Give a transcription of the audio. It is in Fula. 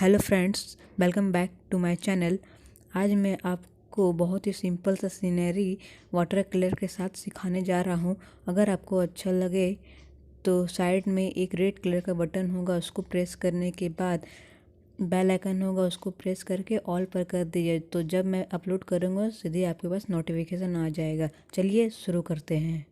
Hello friends, welcome back to my channel. आज मैं आपको बहुत ही सिंपल सा सीनरी वाटर कलर के साथ सिखाने जा रहा हूँ। अगर आपको अच्छा लगे तो साइड में एक रेड कलर का बटन होगा, उसको प्रेस करने के बाद बेल आइकन होगा, उसको प्रेस करके ऑल पर कर दीजिए। तो जब मैं अपलोड करूँगा सीधे आपके पास नोटिफिकेशन आ जाएगा। चलिए शुरू करते हैं।